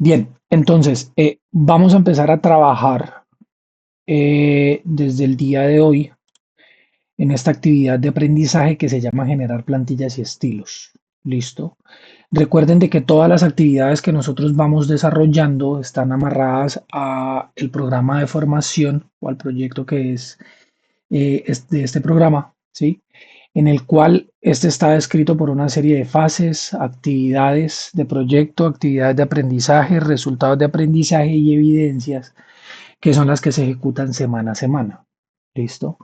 Bien, entonces vamos a empezar a trabajar desde el día de hoy en esta actividad de aprendizaje que se llama generar plantillas y estilos. ¿Listo? Recuerden de que todas las actividades que nosotros vamos desarrollando están amarradas a el programa de formación o al proyecto que es de este programa, ¿sí? En el cual este está descrito por una serie de fases, actividades de proyecto, actividades de aprendizaje, resultados de aprendizaje y evidencias que son las que se ejecutan semana a semana. ¿Listo?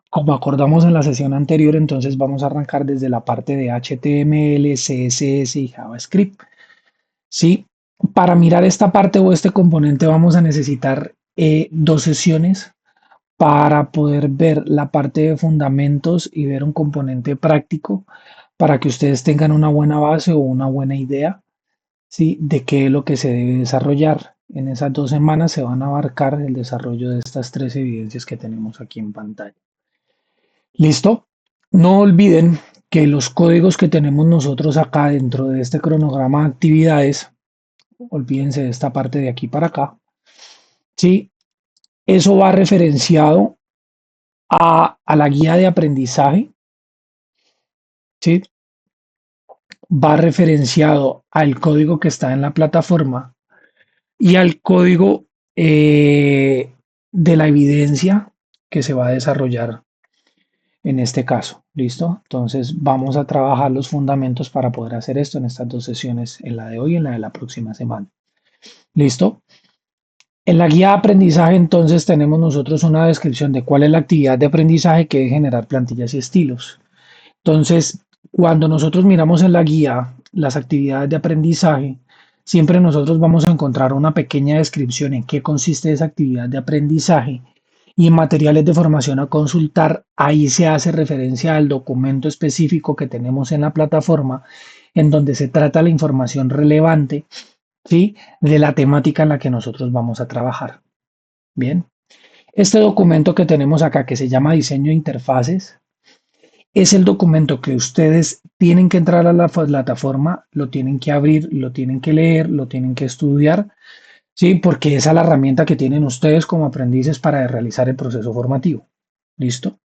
Como acordamos en la sesión anterior, entonces vamos a arrancar desde la parte de HTML, CSS y JavaScript. ¿Sí? Para mirar esta parte o este componente vamos a necesitar dos sesiones para poder ver la parte de fundamentos y ver un componente práctico para que ustedes tengan una buena base o una buena idea, ¿sí? De qué es lo que se debe desarrollar. En esas 2 semanas se van a abarcar el desarrollo de estas tres evidencias que tenemos aquí en pantalla. ¿Listo? No olviden que los códigos que tenemos nosotros acá dentro de este cronograma de actividades, olvídense de esta parte de aquí para acá, ¿sí? Eso va referenciado a la guía de aprendizaje, ¿sí? Va referenciado al código que está en la plataforma y al código de la evidencia que se va a desarrollar en este caso. ¿Listo? Entonces vamos a trabajar los fundamentos para poder hacer esto en estas dos sesiones, en la de hoy y en la de la próxima semana. ¿Listo? En la guía de aprendizaje entonces tenemos nosotros una descripción de cuál es la actividad de aprendizaje que debe generar plantillas y estilos. Entonces, cuando nosotros miramos en la guía las actividades de aprendizaje, siempre nosotros vamos a encontrar una pequeña descripción en qué consiste esa actividad de aprendizaje y en materiales de formación a consultar, ahí se hace referencia al documento específico que tenemos en la plataforma en donde se trata la información relevante, ¿sí? De la temática en la que nosotros vamos a trabajar. Bien, este documento que tenemos acá que se llama diseño de interfaces es el documento que ustedes tienen que entrar a la plataforma, lo tienen que abrir, lo tienen que leer, lo tienen que estudiar, ¿sí? Porque esa es la herramienta que tienen ustedes como aprendices para realizar el proceso formativo. ¿Listo?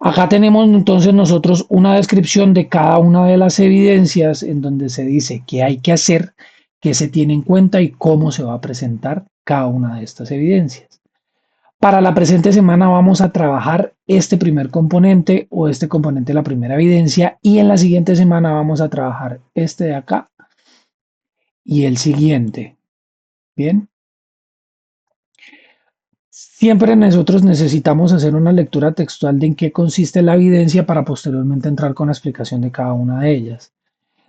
Acá tenemos entonces nosotros una descripción de cada una de las evidencias en donde se dice qué hay que hacer, qué se tiene en cuenta y cómo se va a presentar cada una de estas evidencias. Para la presente semana vamos a trabajar este primer componente o este componente de la primera evidencia y en la siguiente semana vamos a trabajar este de acá y el siguiente. Bien, siempre nosotros necesitamos hacer una lectura textual de en qué consiste la evidencia para posteriormente entrar con la explicación de cada una de ellas.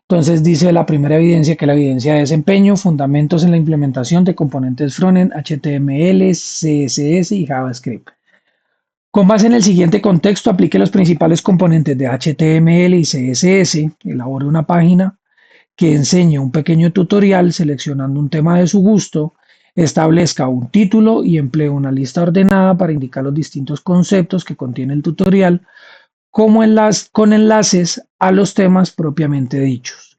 Entonces dice la primera evidencia que la evidencia de desempeño, fundamentos en la implementación de componentes frontend, HTML, CSS y JavaScript. Con base en el siguiente contexto, aplique los principales componentes de HTML y CSS, elabore una página que enseñe un pequeño tutorial seleccionando un tema de su gusto, establezca un título y emplee una lista ordenada para indicar los distintos conceptos que contiene el tutorial, como con enlaces a los temas propiamente dichos.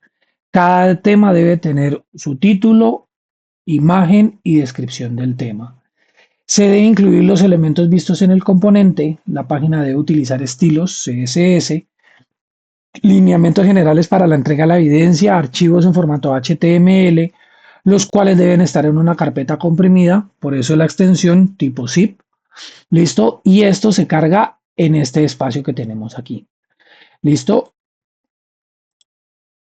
Cada tema debe tener su título, imagen y descripción del tema. Se debe incluir los elementos vistos en el componente. La página debe utilizar estilos CSS, lineamientos generales para la entrega de la evidencia, archivos en formato HTML, los cuales deben estar en una carpeta comprimida, por eso la extensión tipo zip. ¿Listo? Y esto se carga en este espacio que tenemos aquí. ¿Listo?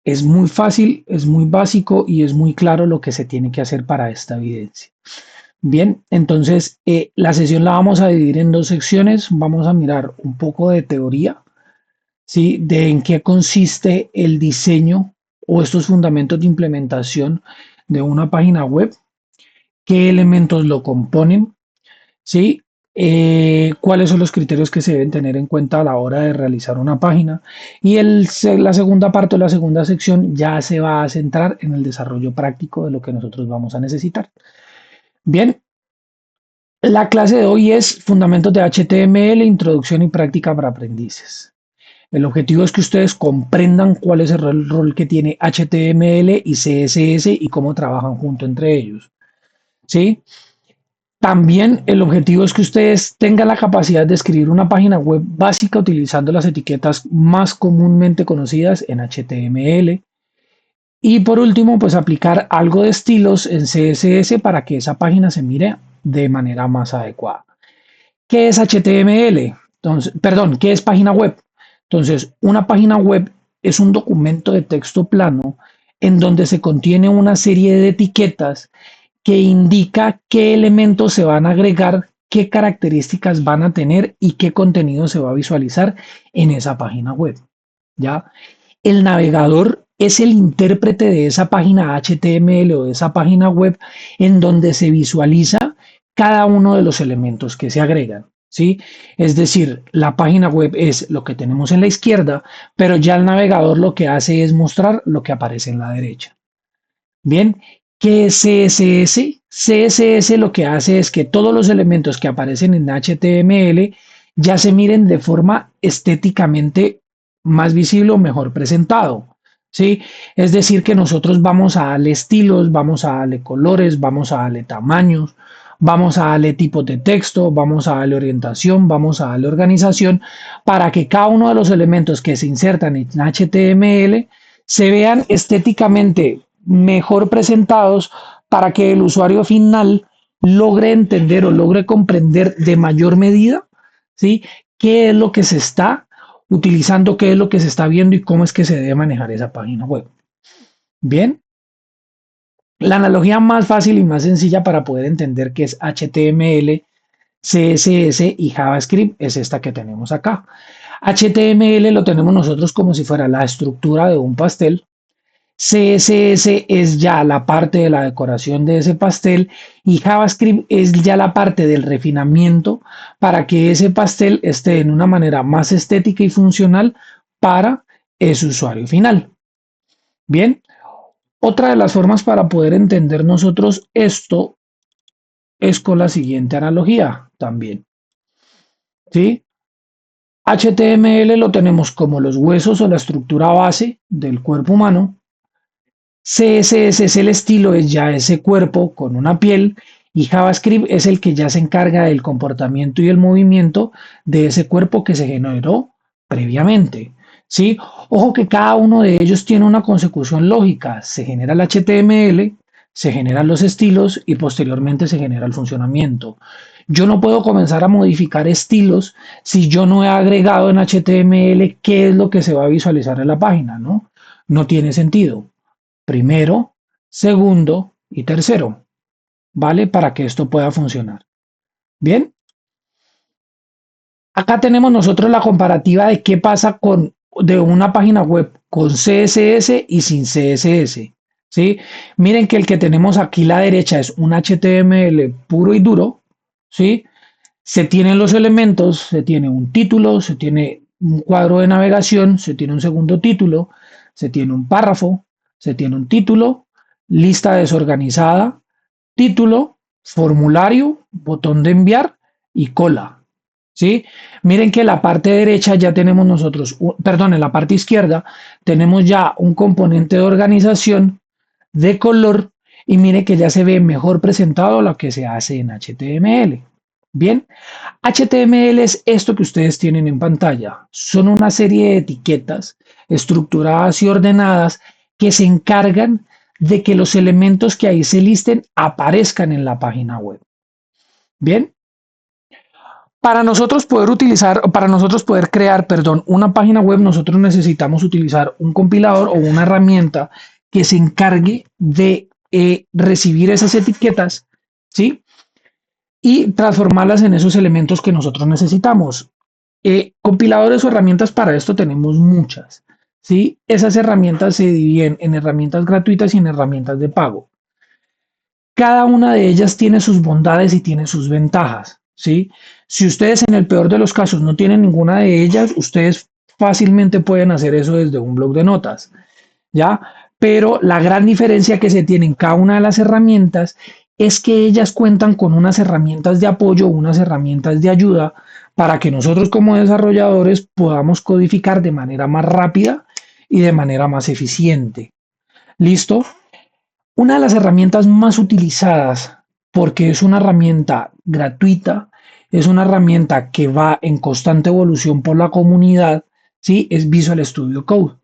Es muy fácil, es muy básico y es muy claro lo que se tiene que hacer para esta evidencia. Bien, entonces la sesión la vamos a dividir en dos secciones. Vamos a mirar un poco de teoría, ¿sí? De en qué consiste el diseño o estos fundamentos de implementación de una página web, qué elementos lo componen, ¿sí? Cuáles son los criterios que se deben tener en cuenta a la hora de realizar una página. Y la segunda parte o la segunda sección ya se va a centrar en el desarrollo práctico de lo que nosotros vamos a necesitar. Bien, la clase de hoy es Fundamentos de HTML, Introducción y Práctica para Aprendices. El objetivo es que ustedes comprendan cuál es el rol que tiene HTML y CSS y cómo trabajan junto entre ellos. ¿Sí? También el objetivo es que ustedes tengan la capacidad de escribir una página web básica utilizando las etiquetas más comúnmente conocidas en HTML. Y por último, pues aplicar algo de estilos en CSS para que esa página se mire de manera más adecuada. ¿Qué es HTML? Entonces, perdón, ¿qué es página web? Entonces, una página web es un documento de texto plano en donde se contiene una serie de etiquetas que indica qué elementos se van a agregar, qué características van a tener y qué contenido se va a visualizar en esa página web. ¿Ya? El navegador es el intérprete de esa página HTML o de esa página web en donde se visualiza cada uno de los elementos que se agregan. ¿Sí? Es decir, la página web es lo que tenemos en la izquierda, pero ya el navegador lo que hace es mostrar lo que aparece en la derecha. Bien, ¿qué es CSS? CSS lo que hace es que todos los elementos que aparecen en HTML ya se miren de forma estéticamente más visible o mejor presentado. ¿Sí? Es decir, que nosotros vamos a darle estilos, vamos a darle colores, vamos a darle tamaños, vamos a darle tipos de texto, vamos a darle orientación, vamos a darle organización para que cada uno de los elementos que se insertan en HTML se vean estéticamente mejor presentados para que el usuario final logre entender o logre comprender de mayor medida, ¿sí? ¿Qué es lo que se está utilizando, qué es lo que se está viendo y cómo es que se debe manejar esa página web? Bien, la analogía más fácil y más sencilla para poder entender qué es HTML, CSS y JavaScript es esta que tenemos acá. HTML lo tenemos nosotros como si fuera la estructura de un pastel. CSS es ya la parte de la decoración de ese pastel y JavaScript es ya la parte del refinamiento para que ese pastel esté en una manera más estética y funcional para ese usuario final. Bien, otra de las formas para poder entender nosotros esto es con la siguiente analogía también. ¿Sí? HTML lo tenemos como los huesos o la estructura base del cuerpo humano. CSS es el estilo, es ya ese cuerpo con una piel y JavaScript es el que ya se encarga del comportamiento y el movimiento de ese cuerpo que se generó previamente. ¿Sí? Ojo que cada uno de ellos tiene una consecución lógica. Se genera el HTML, se generan los estilos y posteriormente se genera el funcionamiento. Yo no puedo comenzar a modificar estilos si yo no he agregado en HTML qué es lo que se va a visualizar en la página, ¿no? No tiene sentido. Primero, segundo y tercero, ¿vale? Para que esto pueda funcionar. Bien, acá tenemos nosotros la comparativa de qué pasa con de una página web con CSS y sin CSS. ¿Sí? Miren que el que tenemos aquí a la derecha es un HTML puro y duro. ¿Sí? Se tienen los elementos, se tiene un título, se tiene un cuadro de navegación, se tiene un segundo título, se tiene un párrafo, se tiene un título, lista desorganizada, título, formulario, botón de enviar y cola. ¿Sí? Miren que en la parte derecha ya tenemos nosotros, perdón, en la parte izquierda tenemos ya un componente de organización de color y mire que ya se ve mejor presentado lo que se hace en HTML. Bien, HTML es esto que ustedes tienen en pantalla. Son una serie de etiquetas estructuradas y ordenadas que se encargan de que los elementos que ahí se listen aparezcan en la página web. Bien, para nosotros poder utilizar, para nosotros poder crear, perdón, una página web, nosotros necesitamos utilizar un compilador o una herramienta que se encargue de recibir esas etiquetas, ¿sí? Y transformarlas en esos elementos que nosotros necesitamos. Compiladores o herramientas para esto tenemos muchas, ¿sí? Esas herramientas se dividen en herramientas gratuitas y en herramientas de pago. Cada una de ellas tiene sus bondades y tiene sus ventajas, ¿sí? Si ustedes en el peor de los casos no tienen ninguna de ellas, ustedes fácilmente pueden hacer eso desde un blog de notas, ¿ya? Pero la gran diferencia que se tiene en cada una de las herramientas es que ellas cuentan con unas herramientas de apoyo, unas herramientas de ayuda para que nosotros como desarrolladores podamos codificar de manera más rápida y de manera más eficiente. ¿Listo? Una de las herramientas más utilizadas, porque es una herramienta gratuita, es una herramienta que va en constante evolución por la comunidad, ¿sí? Es Visual Studio Code.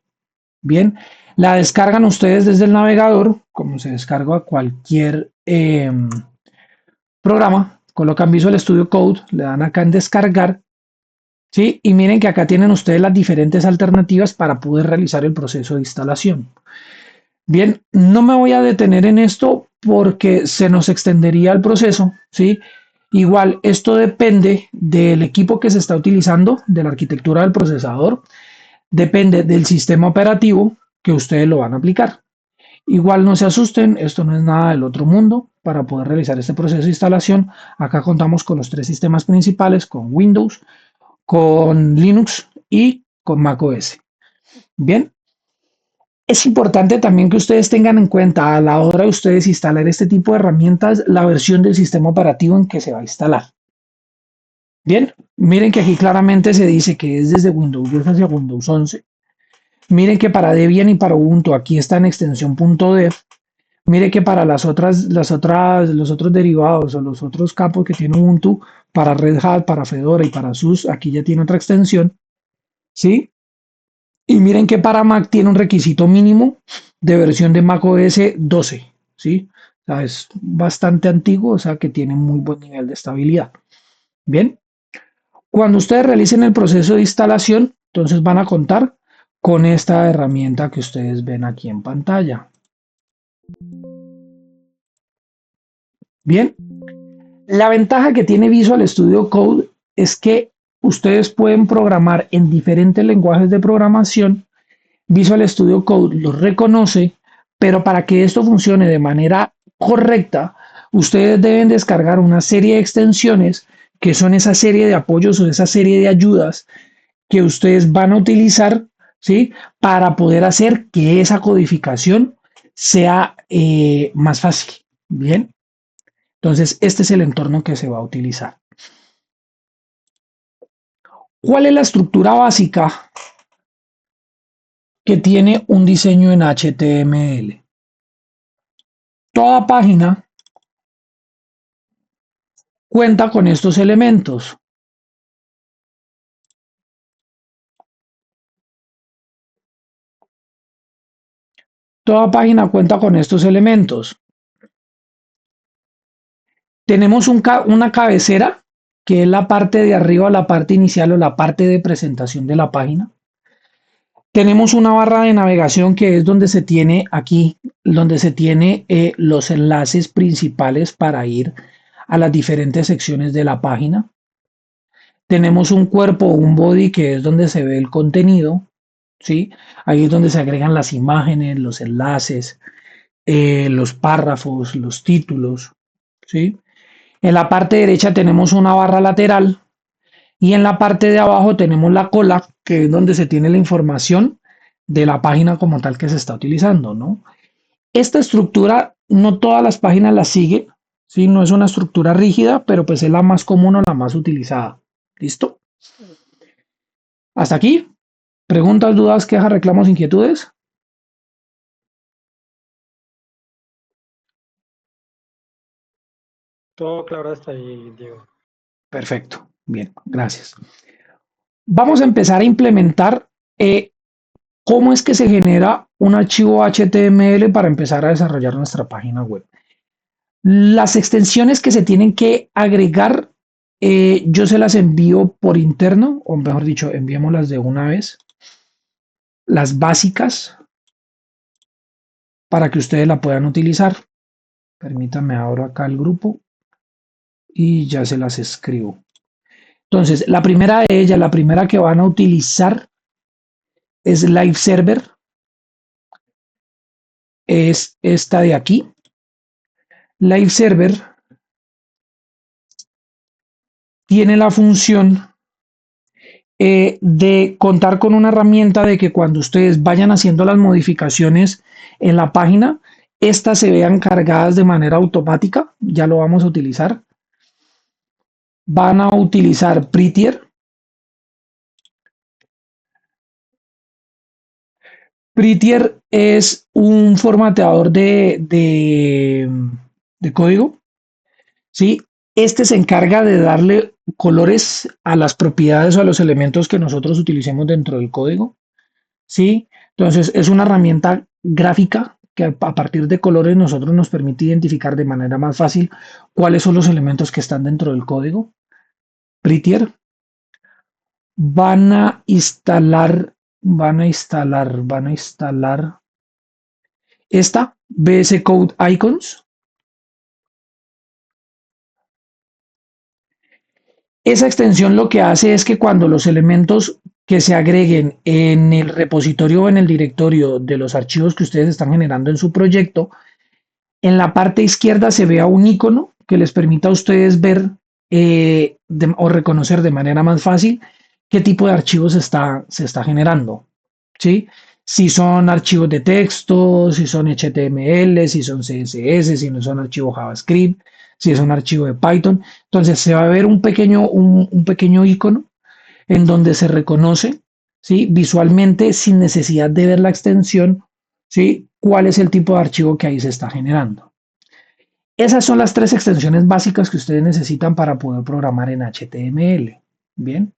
Bien, la descargan ustedes desde el navegador, como se descarga cualquier programa, colocan Visual Studio Code, le dan acá en descargar, ¿sí? Y miren que acá tienen ustedes las diferentes alternativas para poder realizar el proceso de instalación. Bien, no me voy a detener en esto porque se nos extendería el proceso, ¿sí? Igual, esto depende del equipo que se está utilizando, de la arquitectura del procesador, depende del sistema operativo que ustedes lo van a aplicar. Igual no se asusten, esto no es nada del otro mundo. Para poder realizar este proceso de instalación, acá contamos con los tres sistemas principales, con Windows, con Linux y con macOS. Bien, es importante también que ustedes tengan en cuenta a la hora de ustedes instalar este tipo de herramientas la versión del sistema operativo en que se va a instalar. Bien, miren que aquí claramente se dice que es desde Windows 10 hacia Windows 11. Miren que para Debian y para Ubuntu aquí está en extensión .dev. Mire que para los otros derivados o los otros campos que tiene Ubuntu, para Red Hat, para Fedora y para SUSE, aquí ya tiene otra extensión, ¿sí? Y miren que para Mac tiene un requisito mínimo de versión de macOS 12, ¿sí? O sea, es bastante antiguo, o sea que tiene muy buen nivel de estabilidad. Bien, cuando ustedes realicen el proceso de instalación, entonces van a contar con esta herramienta que ustedes ven aquí en pantalla. Bien, la ventaja que tiene Visual Studio Code es que ustedes pueden programar en diferentes lenguajes de programación. Visual Studio Code los reconoce, pero para que esto funcione de manera correcta, ustedes deben descargar una serie de extensiones que son esa serie de apoyos o esa serie de ayudas que ustedes van a utilizar, ¿sí? Para poder hacer que esa codificación sea más fácil. Bien, entonces este es el entorno que se va a utilizar. ¿Cuál es la estructura básica que tiene un diseño en HTML? Toda página cuenta con estos elementos. Toda página cuenta con estos elementos. Tenemos una cabecera, que es la parte de arriba, la parte inicial o la parte de presentación de la página. Tenemos una barra de navegación que es donde se tiene aquí, donde se tiene los enlaces principales para ir a las diferentes secciones de la página. Tenemos un cuerpo o un body que es donde se ve el contenido, ¿sí? Ahí es donde se agregan las imágenes, los enlaces, los párrafos, los títulos, ¿sí? En la parte derecha tenemos una barra lateral y en la parte de abajo tenemos la cola, que es donde se tiene la información de la página como tal que se está utilizando, ¿no? Esta estructura no todas las páginas la siguen, ¿sí? No es una estructura rígida, pero pues es la más común o la más utilizada. ¿Listo? Hasta aquí. ¿Preguntas, dudas, quejas, reclamos, inquietudes? Todo claro hasta ahí, Diego. Perfecto. Bien, gracias. Vamos a empezar a implementar cómo es que se genera un archivo HTML para empezar a desarrollar nuestra página web. Las extensiones que se tienen que agregar, yo se las envío por interno, o mejor dicho, enviémoslas de una vez, las básicas, para que ustedes la puedan utilizar. Permítanme ahora acá el grupo y ya se las escribo. Entonces, la primera de ellas, la primera que van a utilizar es Live Server, es esta de aquí. Live Server tiene la función de contar con una herramienta de que cuando ustedes vayan haciendo las modificaciones en la página, estas se vean cargadas de manera automática, ya lo vamos a utilizar. van a utilizar Prettier. Prettier es un formateador de código, ¿sí? Este se encarga de darle colores a las propiedades o a los elementos que nosotros utilicemos dentro del código, ¿sí? Entonces es una herramienta gráfica que a partir de colores nosotros nos permite identificar de manera más fácil cuáles son los elementos que están dentro del código. Prettier van a instalar, van a instalar esta VS Code Icons. Esa extensión lo que hace es que cuando los elementos que se agreguen en el repositorio o en el directorio de los archivos que ustedes están generando en su proyecto, en la parte izquierda se vea un icono que les permita a ustedes ver o reconocer de manera más fácil qué tipo de archivos se está generando. ¿Sí? Si son archivos de texto, si son HTML, si son CSS, si no son archivos JavaScript, si es un archivo de Python. Entonces se va a ver un pequeño icono en donde se reconoce, ¿sí? Visualmente sin necesidad de ver la extensión, ¿sí? Cuál es el tipo de archivo que ahí se está generando. Esas son las tres extensiones básicas que ustedes necesitan para poder programar en HTML. Bien.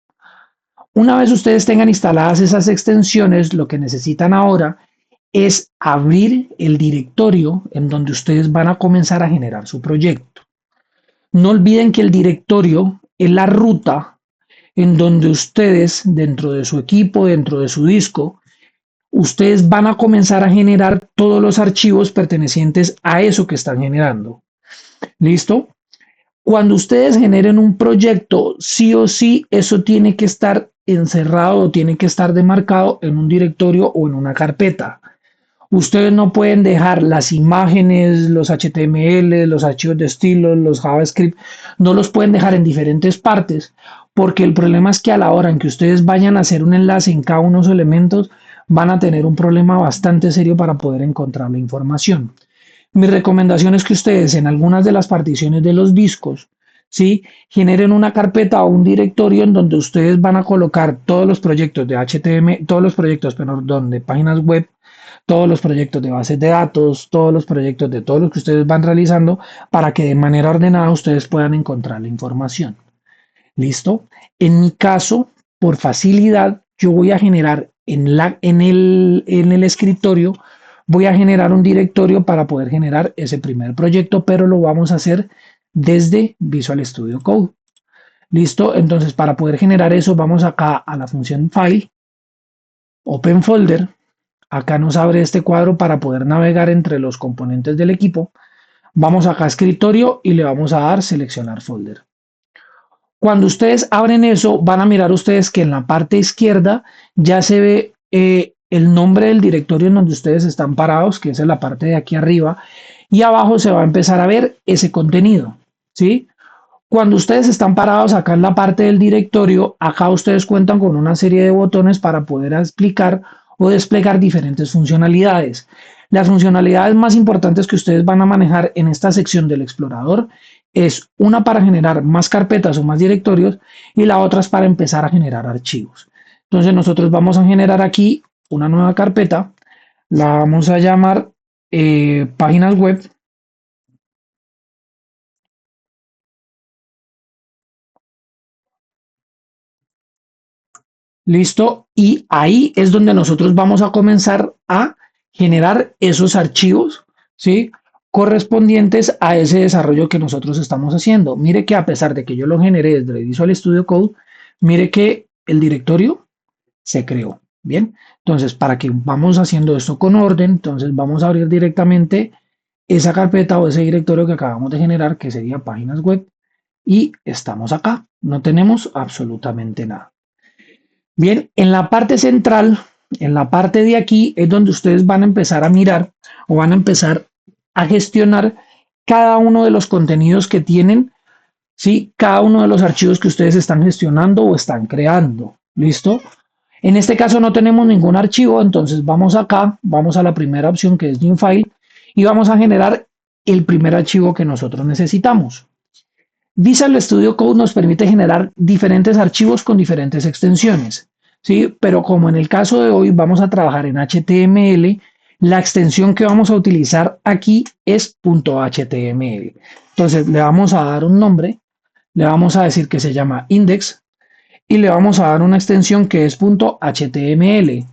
Una vez ustedes tengan instaladas esas extensiones, lo que necesitan ahora es abrir el directorio en donde ustedes van a comenzar a generar su proyecto. No olviden que el directorio es la ruta en donde ustedes, dentro de su equipo, dentro de su disco, ustedes van a comenzar a generar todos los archivos pertenecientes a eso que están generando. ¿Listo? Cuando ustedes generen un proyecto, sí o sí, eso tiene que estar encerrado o tiene que estar demarcado en un directorio o en una carpeta. Ustedes no pueden dejar las imágenes, los HTML, los archivos de estilo, los JavaScript, no los pueden dejar en diferentes partes, porque el problema es que a la hora en que ustedes vayan a hacer un enlace en cada uno de los elementos, van a tener un problema bastante serio para poder encontrar la información. Mi recomendación es que ustedes en algunas de las particiones de los discos, ¿sí? Generen una carpeta o un directorio en donde ustedes van a colocar todos los proyectos de HTML, todos los proyectos, perdón, de páginas web, todos los proyectos de bases de datos, todos los proyectos de todos los que ustedes van realizando para que de manera ordenada ustedes puedan encontrar la información. ¿Listo? En mi caso, por facilidad, yo voy a generar en el escritorio, voy a generar un directorio para poder generar ese primer proyecto, pero lo vamos a hacer desde Visual Studio Code. ¿Listo? Entonces, para poder generar eso, vamos acá a la función File, Open Folder. Acá nos abre este cuadro para poder navegar entre los componentes del equipo. Vamos acá a escritorio y le vamos a dar seleccionar folder. Cuando ustedes abren eso, van a mirar ustedes que en la parte izquierda ya se ve el nombre del directorio en donde ustedes están parados, que es en la parte de aquí arriba, y abajo se va a empezar a ver ese contenido, ¿sí? Cuando ustedes están parados acá en la parte del directorio, acá ustedes cuentan con una serie de botones para poder explicar o desplegar diferentes funcionalidades. Las funcionalidades más importantes que ustedes van a manejar en esta sección del explorador es una para generar más carpetas o más directorios y la otra es para empezar a generar archivos. Entonces nosotros vamos a generar aquí una nueva carpeta, la vamos a llamar páginas web. ¿Listo? Y ahí es donde nosotros vamos a comenzar a generar esos archivos, ¿sí? Correspondientes a ese desarrollo que nosotros estamos haciendo. Mire que a pesar de que yo lo generé desde Visual Studio Code, mire que el directorio se creó. Bien, entonces para que vamos haciendo esto con orden, entonces vamos a abrir directamente esa carpeta o ese directorio que acabamos de generar, que sería páginas web, y estamos acá. No tenemos absolutamente nada. Bien, en la parte central, en la parte de aquí, es donde ustedes van a empezar a mirar o van a empezar a gestionar cada uno de los contenidos que tienen, ¿sí? Cada uno de los archivos que ustedes están gestionando o están creando. ¿Listo? En este caso no tenemos ningún archivo, entonces vamos acá, vamos a la primera opción que es New File y vamos a generar el primer archivo que nosotros necesitamos. Visual Studio Code nos permite generar diferentes archivos con diferentes extensiones, ¿sí? Pero como en el caso de hoy vamos a trabajar en HTML, la extensión que vamos a utilizar aquí es .html. Entonces le vamos a dar un nombre, le vamos a decir que se llama index y le vamos a dar una extensión que es .html.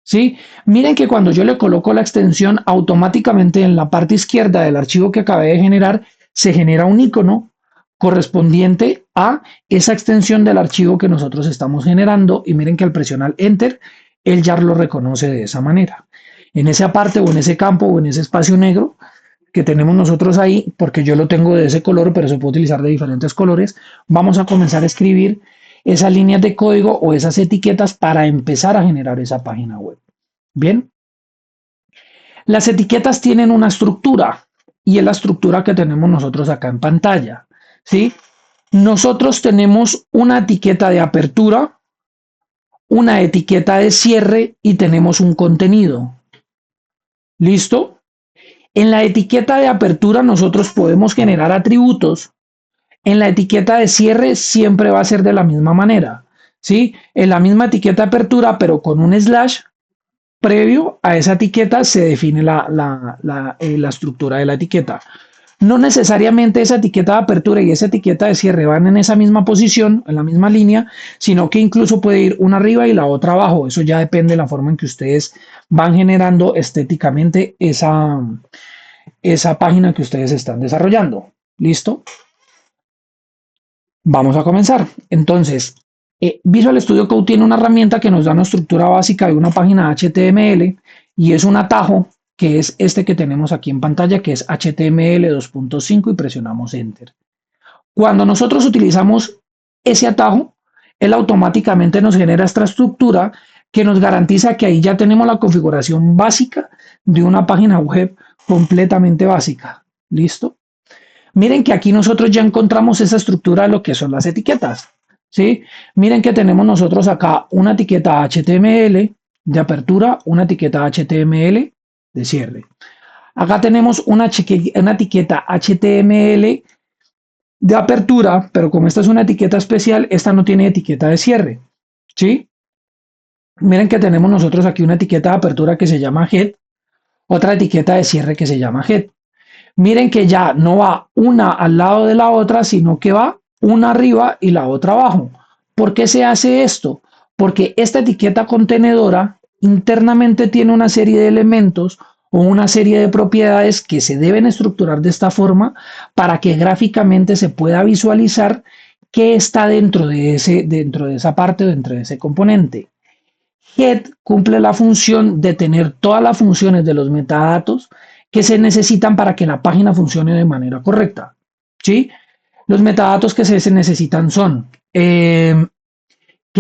¿Sí? Miren que cuando yo le coloco la extensión, automáticamente en la parte izquierda del archivo que acabé de generar, se genera un icono correspondiente a esa extensión del archivo que nosotros estamos generando. Y miren que al presionar Enter, él ya lo reconoce de esa manera. En esa parte o en ese campo o en ese espacio negro que tenemos nosotros ahí, porque yo lo tengo de ese color, pero se puede utilizar de diferentes colores, vamos a comenzar a escribir esas líneas de código o esas etiquetas para empezar a generar esa página web. Bien, las etiquetas tienen una estructura y es la estructura que tenemos nosotros acá en pantalla. ¿Sí? Nosotros tenemos una etiqueta de apertura, una etiqueta de cierre y tenemos un contenido. ¿Listo? En la etiqueta de apertura nosotros podemos generar atributos. En la etiqueta de cierre siempre va a ser de la misma manera. ¿Sí? En la misma etiqueta de apertura, pero con un slash previo a esa etiqueta se define la estructura de la etiqueta. No necesariamente esa etiqueta de apertura y esa etiqueta de cierre van en esa misma posición, en la misma línea, sino que incluso puede ir una arriba y la otra abajo. Eso ya depende de la forma en que ustedes van generando estéticamente esa página que ustedes están desarrollando. ¿Listo? Vamos a comenzar. Entonces, Visual Studio Code tiene una herramienta que nos da una estructura básica de una página HTML y es un atajo que es este que tenemos aquí en pantalla, que es HTML 2.5 y presionamos Enter. Cuando nosotros utilizamos ese atajo, él automáticamente nos genera esta estructura que nos garantiza que ahí ya tenemos la configuración básica de una página web completamente básica. ¿Listo? Miren que aquí nosotros ya encontramos esa estructura de lo que son las etiquetas. ¿Sí? Miren que tenemos nosotros acá una etiqueta HTML de apertura, una etiqueta HTML de cierre. Acá tenemos una etiqueta HTML de apertura, pero como esta es una etiqueta especial, esta no tiene etiqueta de cierre. ¿Sí? Miren que tenemos nosotros aquí una etiqueta de apertura que se llama head, otra etiqueta de cierre que se llama head. Miren que ya no va una al lado de la otra, sino que va una arriba y la otra abajo. ¿Por qué se hace esto? Porque esta etiqueta contenedora internamente tiene una serie de elementos o una serie de propiedades que se deben estructurar de esta forma para que gráficamente se pueda visualizar qué está dentro de esa parte, dentro de ese componente. Head cumple la función de tener todas las funciones de los metadatos que se necesitan para que la página funcione de manera correcta. ¿Sí? Los metadatos que se necesitan son que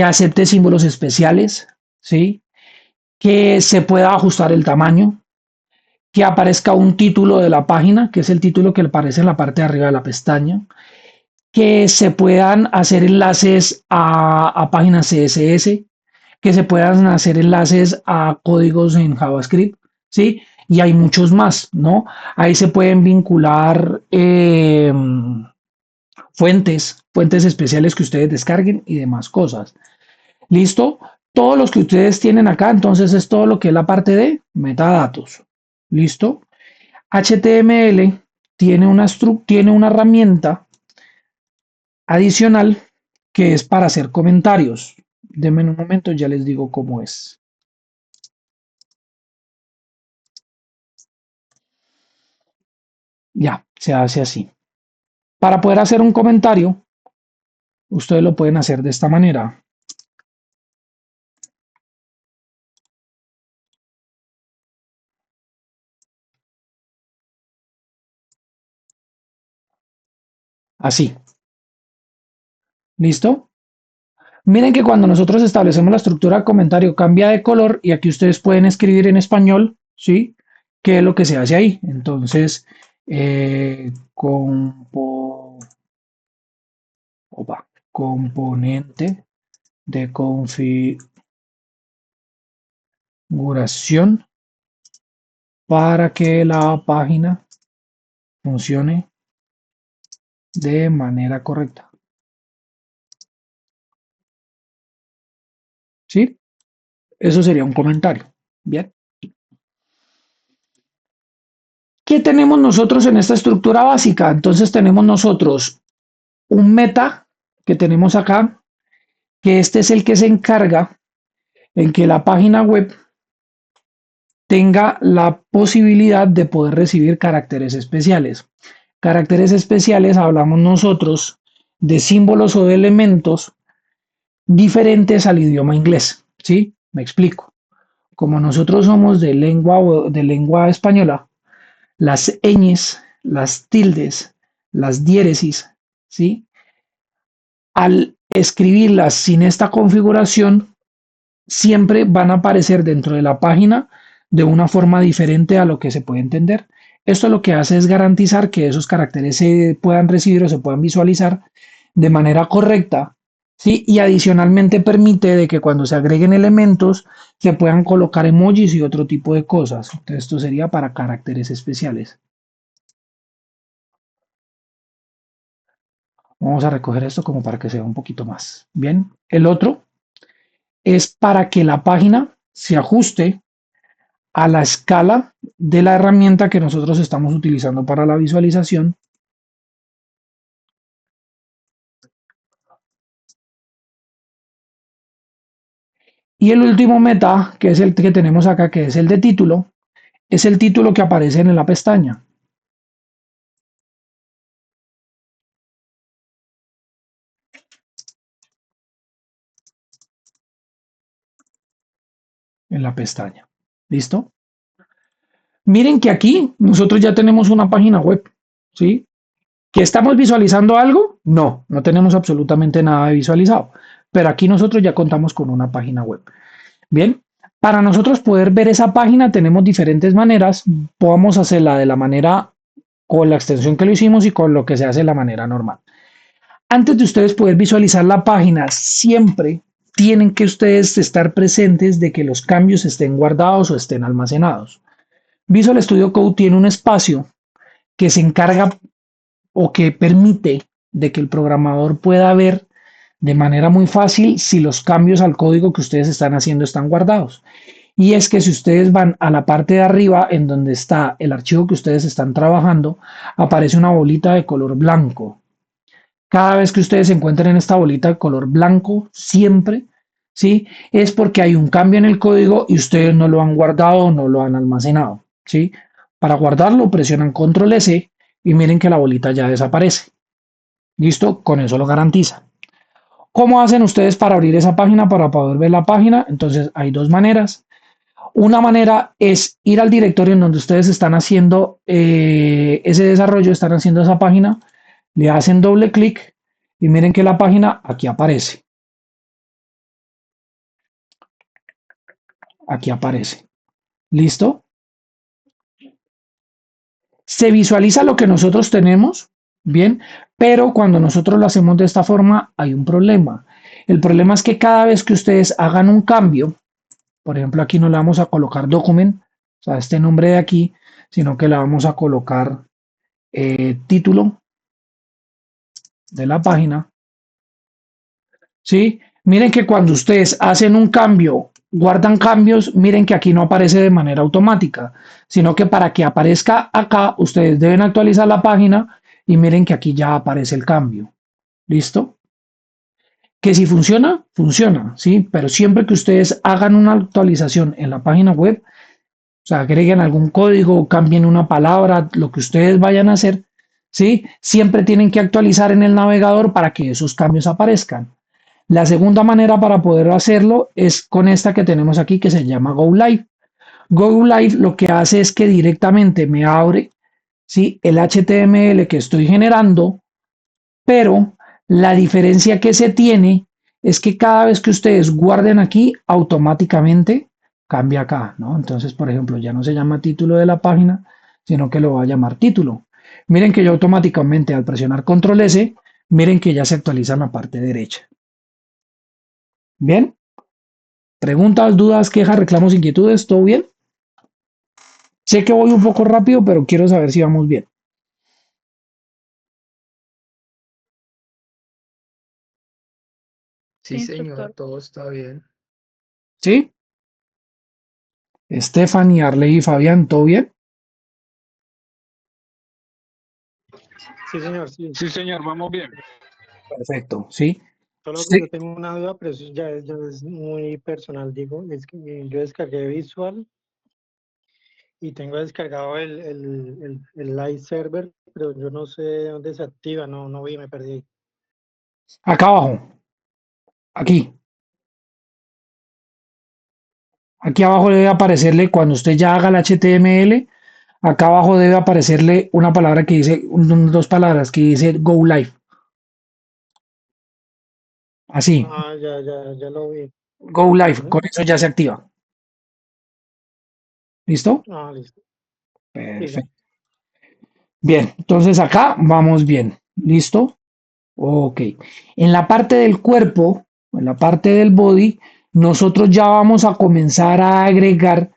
acepte símbolos especiales, ¿sí? Que se pueda ajustar el tamaño, que aparezca un título de la página, que es el título que aparece en la parte de arriba de la pestaña, que se puedan hacer enlaces a páginas CSS, que se puedan hacer enlaces a códigos en JavaScript, ¿sí? Y hay muchos más, ¿no? Ahí se pueden vincular fuentes especiales que ustedes descarguen y demás cosas. ¿Listo? Todos los que ustedes tienen acá, entonces es todo lo que es la parte de metadatos. ¿Listo? HTML tiene una herramienta adicional que es para hacer comentarios. Denme un momento, ya les digo cómo es. Ya, se hace así. Para poder hacer un comentario, ustedes lo pueden hacer de esta manera. Así. ¿Listo? Miren que cuando nosotros establecemos la estructura de comentario cambia de color y aquí ustedes pueden escribir en español, ¿sí? ¿Qué es lo que se hace ahí? Entonces, componente de configuración para que la página funcione de manera correcta. ¿Sí? Eso sería un comentario. Bien. ¿Qué tenemos nosotros en esta estructura básica? Entonces tenemos nosotros un meta que tenemos acá, que este es el que se encarga en que la página web tenga la posibilidad de poder recibir caracteres especiales. Caracteres especiales hablamos nosotros de símbolos o de elementos diferentes al idioma inglés. ¿Sí? Me explico. Como nosotros somos de lengua española, las ñes, las tildes, las diéresis, ¿sí? Al escribirlas sin esta configuración, siempre van a aparecer dentro de la página de una forma diferente a lo que se puede entender. Esto lo que hace es garantizar que esos caracteres se puedan recibir o se puedan visualizar de manera correcta, ¿sí? Y adicionalmente permite de que cuando se agreguen elementos se puedan colocar emojis y otro tipo de cosas. Entonces, esto sería para caracteres especiales. Vamos a recoger esto como para que se vea un poquito más. Bien, el otro es para que la página se ajuste a la escala de la herramienta que nosotros estamos utilizando para la visualización. Y el último meta, que es el que tenemos acá, que es el de título, es el título que aparece en la pestaña. En la pestaña. ¿Listo? Miren que aquí nosotros ya tenemos una página web. ¿Sí? ¿Que estamos visualizando algo? No, no tenemos absolutamente nada de visualizado. Pero aquí nosotros ya contamos con una página web. Bien, para nosotros poder ver esa página tenemos diferentes maneras. Podemos hacerla de la manera con la extensión que lo hicimos y con lo que se hace de la manera normal. Antes de ustedes poder visualizar la página, siempre tienen que ustedes estar presentes de que los cambios estén guardados o estén almacenados. Visual Studio Code tiene un espacio que se encarga o que permite de que el programador pueda ver de manera muy fácil si los cambios al código que ustedes están haciendo están guardados. Y es que si ustedes van a la parte de arriba en donde está el archivo que ustedes están trabajando, aparece una bolita de color blanco. Cada vez que ustedes se encuentren en esta bolita de color blanco, siempre, ¿sí? Es porque hay un cambio en el código y ustedes no lo han guardado o no lo han almacenado, ¿sí? Para guardarlo presionan control S y miren que la bolita ya desaparece. ¿Listo? Con eso lo garantiza. ¿Cómo hacen ustedes para abrir esa página, para poder ver la página? Entonces hay dos maneras. Una manera es ir al directorio en donde ustedes están haciendo ese desarrollo, están haciendo esa página, le hacen doble clic y miren que la página aquí aparece. Aquí aparece. ¿Listo? Se visualiza lo que nosotros tenemos, bien, pero cuando nosotros lo hacemos de esta forma hay un problema. El problema es que cada vez que ustedes hagan un cambio, por ejemplo, aquí no le vamos a colocar document, o sea, este nombre de aquí, sino que le vamos a colocar título de la página. ¿Sí? Miren que cuando ustedes hacen un cambio, guardan cambios, miren que aquí no aparece de manera automática, sino que para que aparezca acá, ustedes deben actualizar la página y miren que aquí ya aparece el cambio. ¿Listo? Que si funciona, funciona, ¿sí? Pero siempre que ustedes hagan una actualización en la página web, o sea, agreguen algún código, cambien una palabra, lo que ustedes vayan a hacer, ¿sí? Siempre tienen que actualizar en el navegador para que esos cambios aparezcan. La segunda manera para poder hacerlo es con esta que tenemos aquí que se llama Go Live. Go Live lo que hace es que directamente me abre, ¿sí? El HTML que estoy generando, pero la diferencia que se tiene es que cada vez que ustedes guarden aquí, automáticamente cambia acá, ¿no? Entonces, por ejemplo, ya no se llama título de la página, sino que lo va a llamar título. Miren que yo automáticamente al presionar control S, miren que ya se actualiza en la parte derecha. Bien, preguntas, dudas, quejas, reclamos, inquietudes, ¿todo bien? Sé que voy un poco rápido, pero quiero saber si vamos bien. Sí, Sí, señor, instructor. todo está bien. ¿Sí? Stephanie, Arley y Fabián, ¿todo bien? Sí, señor, sí. Sí, señor, vamos bien. Perfecto, ¿sí? Solo que Sí. yo tengo una duda, pero eso ya es muy personal, digo. Es que yo descargué Visual y tengo descargado el Live Server, pero yo no sé dónde se activa, no vi, me perdí. Acá abajo, aquí. Aquí abajo debe aparecerle, cuando usted ya haga el HTML, acá abajo debe aparecerle una palabra que dice, dos palabras que dice Go Live. Así, Ah, ya lo vi. Go Live, con Ujú. eso ya se activa. ¿Listo? Ah, listo. Siga. Perfecto. Bien, entonces acá vamos bien. ¿Listo? Ok. En la parte del cuerpo, en la parte del body, nosotros ya vamos a comenzar a agregar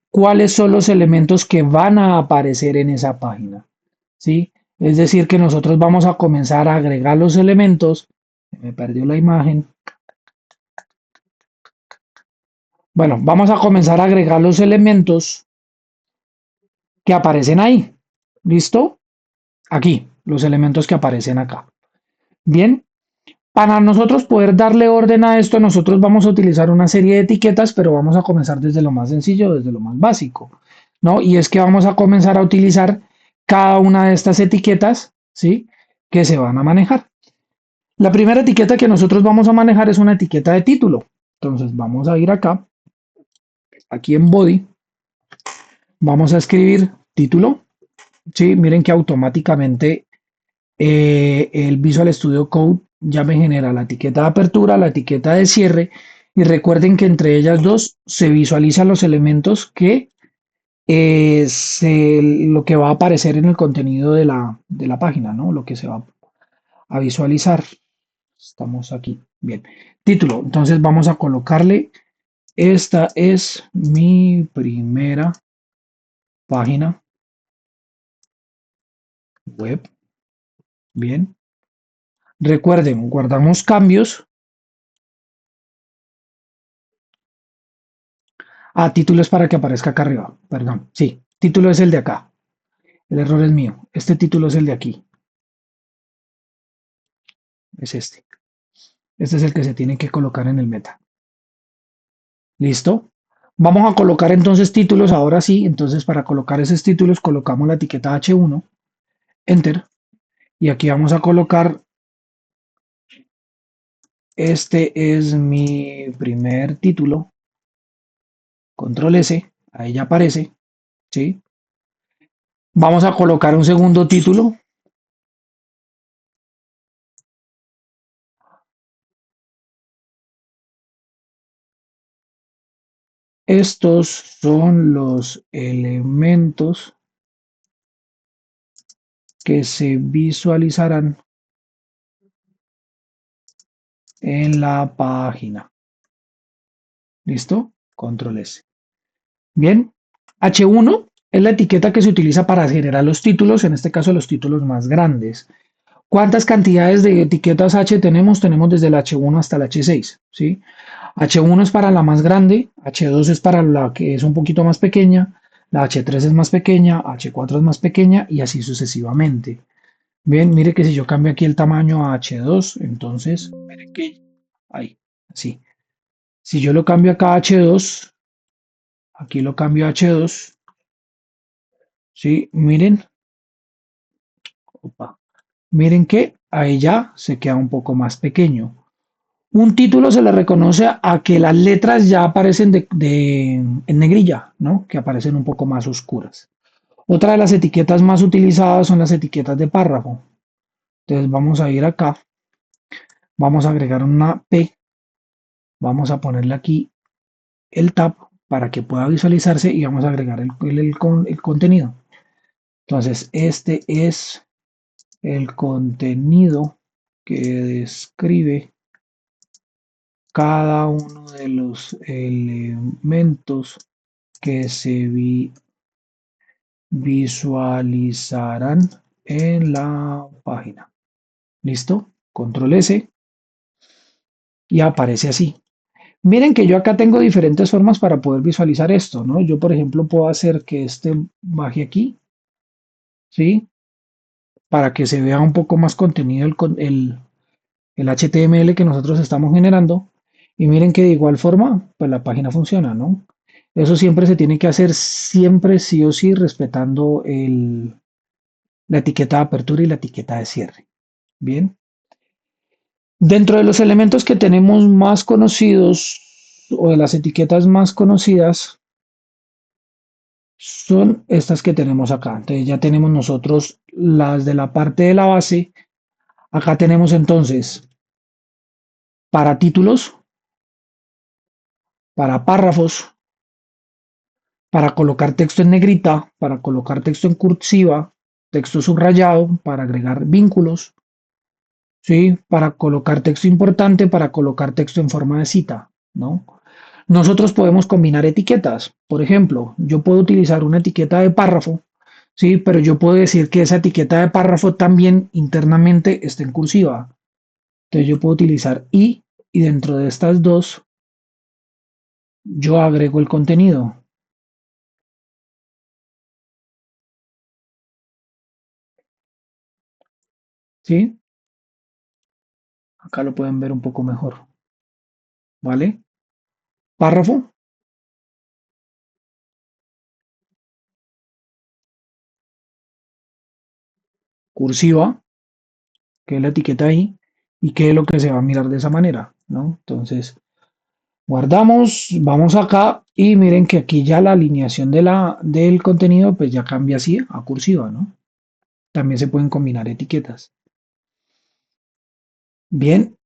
cuáles son los elementos que van a aparecer en esa página. ¿Sí? Es decir, que nosotros vamos a comenzar a agregar los elementos. Me perdió la imagen. Bueno, vamos a comenzar a agregar los elementos que aparecen ahí. ¿Listo? Aquí, los elementos que aparecen acá. Bien, para nosotros poder darle orden a esto, nosotros vamos a utilizar una serie de etiquetas, pero vamos a comenzar desde lo más sencillo, desde lo más básico, ¿no? Y es que vamos a comenzar a utilizar cada una de estas etiquetas, ¿sí? Que se van a manejar. La primera etiqueta que nosotros vamos a manejar es una etiqueta de título. Entonces vamos a ir acá, aquí en body, vamos a escribir título, ¿sí? Miren que automáticamente el Visual Studio Code ya me genera la etiqueta de apertura, la etiqueta de cierre, y recuerden que entre ellas dos se visualizan los elementos que lo que va a aparecer en el contenido de la página, ¿no? Lo que se va a visualizar. Estamos aquí. Bien. Título. Entonces vamos a colocarle, esta es mi primera página web. Bien. Recuerden, guardamos cambios. Título es para que aparezca acá arriba. Perdón. Sí, título es el de acá. El error es mío. Este título es el de aquí. Es este. Este es el que se tiene que colocar en el meta. ¿Listo? Vamos a colocar entonces títulos ahora sí. Entonces para colocar esos títulos colocamos la etiqueta H1, Enter. Y aquí vamos a colocar, este es mi primer título. Control S. Ahí ya aparece. ¿Sí? Vamos a colocar un segundo título. Estos son los elementos que se visualizarán en la página. ¿Listo? Control S. Bien. H1 es la etiqueta que se utiliza para generar los títulos, en este caso los títulos más grandes. ¿Cuántas cantidades de etiquetas H tenemos? Tenemos desde el H1 hasta el H6, ¿sí? H1 es para la más grande, H2 es para la que es un poquito más pequeña, la H3 es más pequeña, H4 es más pequeña y así sucesivamente. Bien, mire que si yo cambio aquí el tamaño a H2, entonces, mire que ahí, así. Si yo lo cambio acá a H2, aquí lo cambio a H2, ¿sí? Miren, opa, miren que ahí ya se queda un poco más pequeño. Un título se le reconoce a que las letras ya aparecen en negrilla, ¿no? Que aparecen un poco más oscuras. Otra de las etiquetas más utilizadas son las etiquetas de párrafo. Entonces vamos a ir acá, vamos a agregar una P, vamos a ponerle aquí el tab para que pueda visualizarse y vamos a agregar el contenido. Entonces, este es el contenido que describe cada uno de los elementos que se visualizarán en la página. ¿Listo? Control S. y aparece así. Miren que yo acá tengo diferentes formas para poder visualizar esto, ¿no? Yo, por ejemplo, puedo hacer que este baje aquí, ¿sí? Para que se vea un poco más contenido el HTML que nosotros estamos generando. Y miren que de igual forma, pues la página funciona, ¿no? Eso siempre se tiene que hacer, siempre sí o sí, respetando la etiqueta de apertura y la etiqueta de cierre. Bien. Dentro de los elementos que tenemos más conocidos o de las etiquetas más conocidas son estas que tenemos acá. Entonces ya tenemos nosotros las de la parte de la base. Acá tenemos entonces para títulos, para párrafos, para colocar texto en negrita, para colocar texto en cursiva, texto subrayado, para agregar vínculos, ¿sí? Para colocar texto importante, para colocar texto en forma de cita, ¿no? Nosotros podemos combinar etiquetas. Por ejemplo, yo puedo utilizar una etiqueta de párrafo, ¿sí? Pero yo puedo decir que esa etiqueta de párrafo también internamente está en cursiva. Entonces yo puedo utilizar y dentro de estas dos yo agrego el contenido, ¿sí? Acá lo pueden ver un poco mejor, ¿vale? Párrafo, cursiva, que es la etiqueta ahí, y qué es lo que se va a mirar de esa manera, ¿no? Entonces, guardamos, vamos acá y miren que aquí ya la alineación del contenido pues ya cambia así a cursiva, ¿no? También se pueden combinar etiquetas. Bien,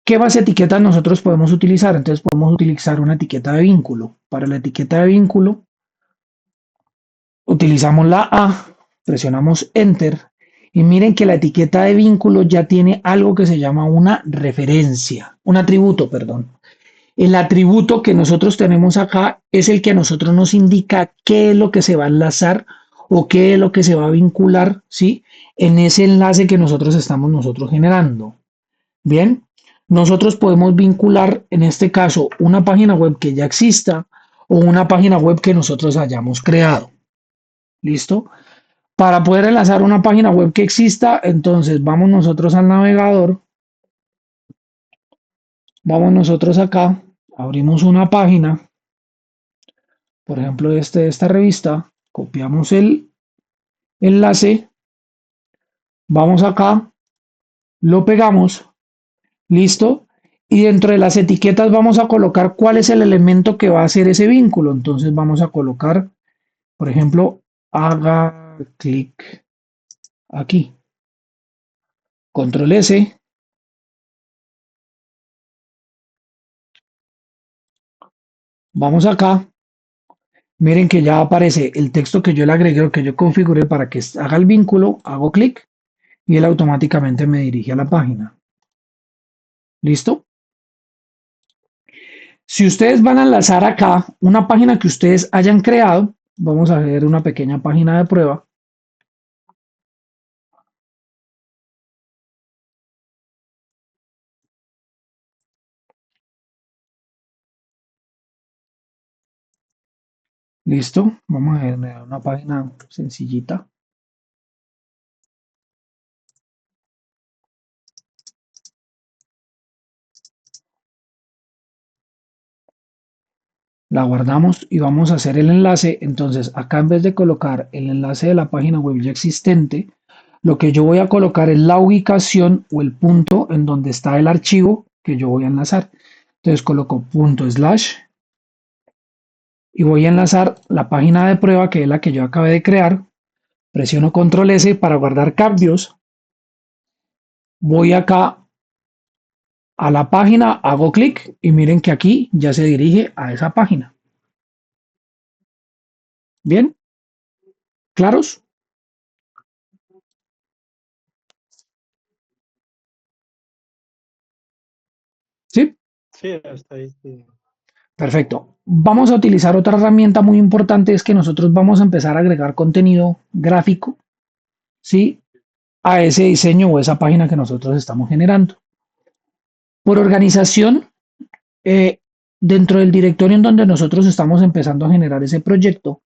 ¿qué más etiquetas nosotros podemos utilizar? Entonces podemos utilizar una etiqueta de vínculo. Para la etiqueta de vínculo utilizamos la A, presionamos Enter y miren que la etiqueta de vínculo ya tiene algo que se llama una referencia, un atributo, perdón. El atributo que nosotros tenemos acá es el que a nosotros nos indica qué es lo que se va a enlazar o qué es lo que se va a vincular, ¿sí? En ese enlace que nosotros generando. Bien, nosotros podemos vincular, en este caso, una página web que ya exista o una página web que nosotros hayamos creado. ¿Listo? Para poder enlazar una página web que exista, entonces vamos nosotros al navegador, vamos nosotros acá, abrimos una página, por ejemplo, esta revista, copiamos el enlace, vamos acá, lo pegamos, listo, y dentro de las etiquetas vamos a colocar cuál es el elemento que va a hacer ese vínculo. Entonces vamos a colocar, por ejemplo, haga clic aquí, control S, vamos acá, miren que ya aparece el texto que yo le agregué o que yo configuré para que haga el vínculo, hago clic y él automáticamente me dirige a la página. ¿Listo? Si ustedes van a enlazar acá una página que ustedes hayan creado, vamos a ver una pequeña página de prueba. ¿Listo? Vamos a ver una página sencillita. La guardamos y vamos a hacer el enlace. Entonces, acá en vez de colocar el enlace de la página web ya existente, lo que yo voy a colocar es la ubicación o el punto en donde está el archivo que yo voy a enlazar. Entonces coloco punto slash y voy a enlazar la página de prueba que es la que yo acabé de crear. Presiono control S para guardar cambios. Voy acá a la página, hago clic y miren que aquí ya se dirige a esa página. ¿Bien? ¿Claros? ¿Sí? Sí, hasta ahí sí. Perfecto. Vamos a utilizar otra herramienta muy importante, es que nosotros vamos a empezar a agregar contenido gráfico, ¿sí? A ese diseño o esa página que nosotros estamos generando. Por organización, eh, dentro del directorio en donde nosotros estamos empezando a generar ese proyecto,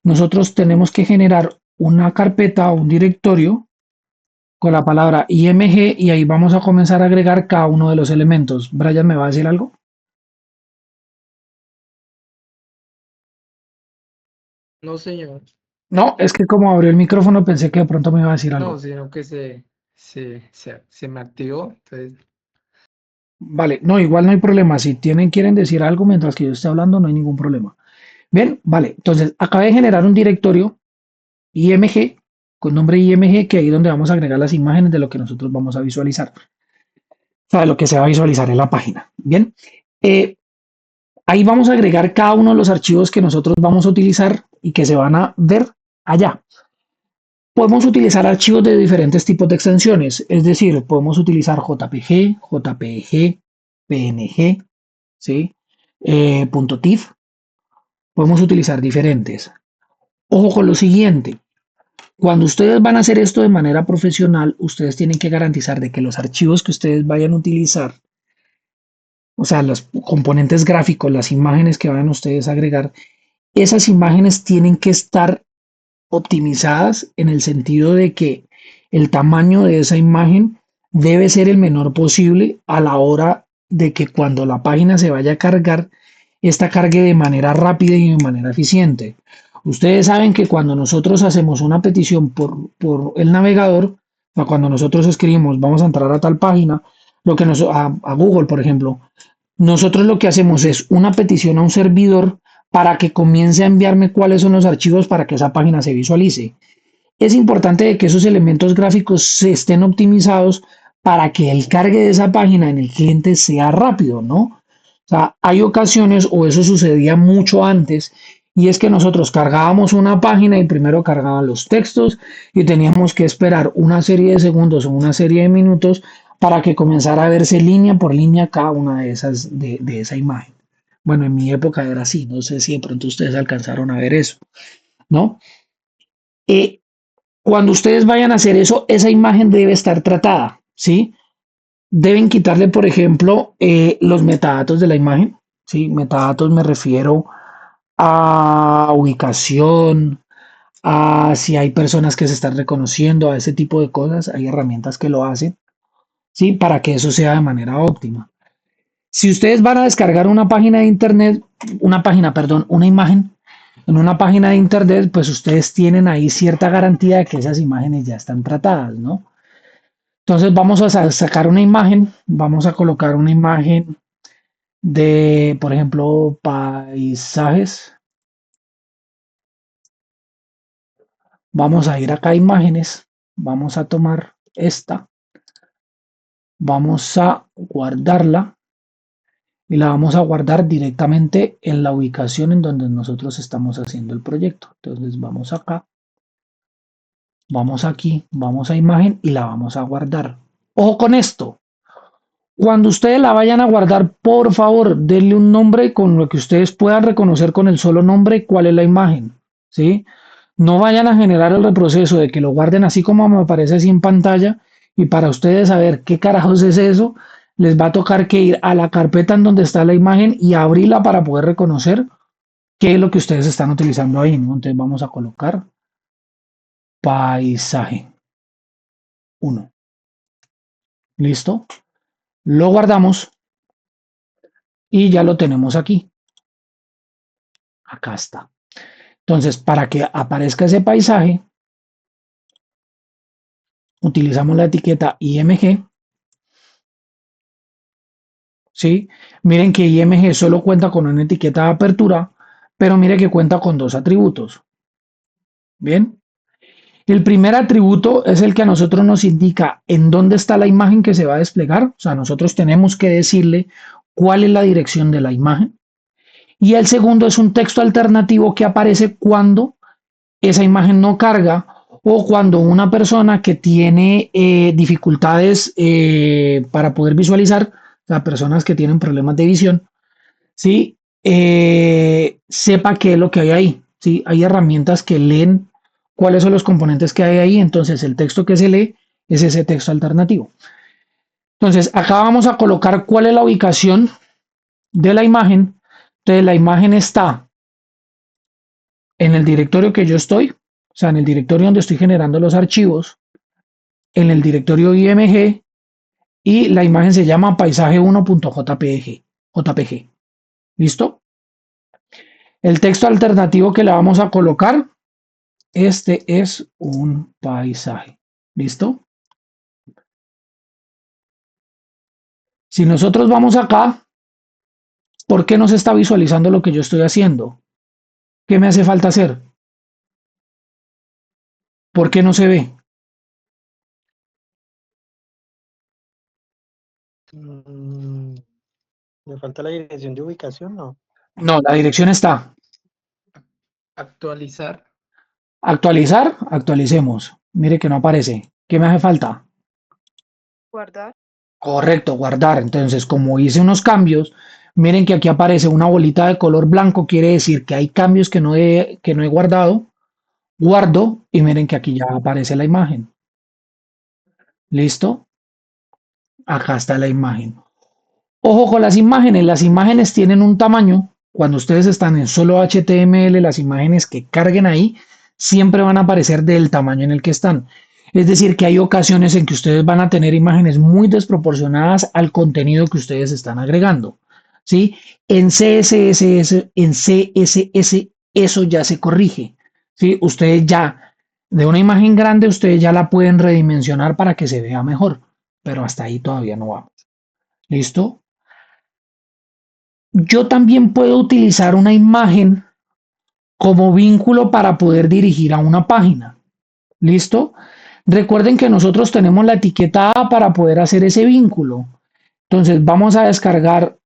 nosotros tenemos que generar una carpeta o un directorio con la palabra IMG y ahí vamos a comenzar a agregar cada uno de los elementos. Brian, ¿me va a decir algo? No, señor. No, es que como abrió el micrófono pensé que de pronto me iba a decir No, algo. sino que se me activó. Entonces, Vale, no, igual no hay problema. Si quieren decir algo mientras que yo esté hablando, no hay ningún problema. Bien, vale. Entonces, acabé de generar un directorio IMG con nombre IMG, que ahí es donde vamos a agregar las imágenes de lo que nosotros vamos a visualizar. O sea, de lo que se va a visualizar en la página. Bien. Eh, Ahí vamos a agregar cada uno de los archivos que nosotros vamos a utilizar y que se van a ver allá. Podemos utilizar archivos de diferentes tipos de extensiones, es decir, podemos utilizar JPG, JPG, PNG, ¿sí? .tif, podemos utilizar diferentes. Ojo con lo siguiente, cuando ustedes van a hacer esto de manera profesional, ustedes tienen que garantizar de que los archivos que ustedes vayan a utilizar, o sea, los componentes gráficos, las imágenes que vayan ustedes a agregar, esas imágenes tienen que estar optimizadas en el sentido de que el tamaño de esa imagen debe ser el menor posible a la hora de que cuando la página se vaya a cargar, esta cargue de manera rápida y de manera eficiente. Ustedes saben que cuando nosotros hacemos una petición por el navegador, o cuando nosotros escribimos vamos a entrar a tal página, lo que a Google, por ejemplo, nosotros lo que hacemos es una petición a un servidor para que comience a enviarme cuáles son los archivos para que esa página se visualice. Es importante que esos elementos gráficos se estén optimizados para que el cargue de esa página en el cliente sea rápido, ¿no? O sea, hay ocasiones, o eso sucedía mucho antes, y es que nosotros cargábamos una página y primero cargaban los textos y teníamos que esperar una serie de segundos o una serie de minutos para que comenzara a verse línea por línea cada una de esas de esa imagen. Bueno, en mi época era así, no sé si de pronto ustedes alcanzaron a ver eso, ¿no? Eh, Cuando ustedes vayan a hacer eso, esa imagen debe estar tratada, ¿sí? Deben quitarle, por ejemplo, los metadatos de la imagen, ¿sí? Metadatos me refiero a ubicación, a si hay personas que se están reconociendo, a ese tipo de cosas. Hay herramientas que lo hacen, ¿sí? Para que eso sea de manera óptima. Si ustedes van a descargar una página de internet, una página, perdón, una imagen, en una página de internet, pues ustedes tienen ahí cierta garantía de que esas imágenes ya están tratadas, ¿no? Entonces vamos a sacar una imagen, vamos a colocar una imagen de, por ejemplo, paisajes. Vamos a ir acá a imágenes, vamos a tomar esta, vamos a guardarla y la vamos a guardar directamente en la ubicación en donde nosotros estamos haciendo el proyecto. Entonces vamos acá, vamos aquí, vamos a imagen y la vamos a guardar. Ojo con esto. Cuando ustedes la vayan a guardar, por favor, denle un nombre con lo que ustedes puedan reconocer con el solo nombre cuál es la imagen, ¿sí? No vayan a generar el reproceso de que lo guarden así como me aparece así en pantalla y para ustedes saber qué carajos es eso, les va a tocar que ir a la carpeta en donde está la imagen y abrirla para poder reconocer qué es lo que ustedes están utilizando ahí, ¿no? Entonces vamos a colocar paisaje uno. ¿Listo? Lo guardamos y ya lo tenemos aquí. Acá está. Entonces, para que aparezca ese paisaje, utilizamos la etiqueta IMG, ¿sí? Miren que IMG solo cuenta con una etiqueta de apertura, pero mire que cuenta con dos atributos. Bien. El primer atributo es el que a nosotros nos indica en dónde está la imagen que se va a desplegar. O sea, nosotros tenemos que decirle cuál es la dirección de la imagen. Y el segundo es un texto alternativo que aparece cuando esa imagen no carga o cuando una persona que tiene dificultades para poder visualizar, o sea, personas que tienen problemas de visión, ¿sí? Sepa qué es lo que hay ahí, ¿sí? Hay herramientas que leen cuáles son los componentes que hay ahí, entonces el texto que se lee es ese texto alternativo. Entonces, acá vamos a colocar cuál es la ubicación de la imagen. Entonces, la imagen está en el directorio que yo estoy, o sea, en el directorio donde estoy generando los archivos, en el directorio IMG, y la imagen se llama paisaje1.jpg. JPG. ¿Listo? El texto alternativo que le vamos a colocar, este es un paisaje. ¿Listo? Si nosotros vamos acá, ¿por qué no se está visualizando lo que yo estoy haciendo? ¿Qué me hace falta hacer? ¿Por qué no se ve? Mm, me falta la dirección de ubicación, ¿no? No, la dirección está. Actualizar. Actualizar, actualicemos. Mire que no aparece. ¿Qué me hace falta? Guardar. Correcto, guardar. Entonces, como hice unos cambios, miren que aquí aparece una bolita de color blanco, quiere decir que hay cambios que no he guardado. Guardo y miren que aquí ya aparece la imagen. ¿Listo? Acá está la imagen. Ojo con las imágenes tienen un tamaño. Cuando ustedes están en solo HTML, las imágenes que carguen ahí siempre van a aparecer del tamaño en el que están. Es decir, que hay ocasiones en que ustedes van a tener imágenes muy desproporcionadas al contenido que ustedes están agregando. ¿Sí? En CSS eso ya se corrige. ¿Sí? Ustedes ya, de una imagen grande, ustedes ya la pueden redimensionar para que se vea mejor, pero hasta ahí todavía no vamos. ¿Listo? Yo también puedo utilizar una imagen como vínculo para poder dirigir a una página. ¿Listo? Recuerden que nosotros tenemos la etiqueta A para poder hacer ese vínculo. Entonces vamos a descargar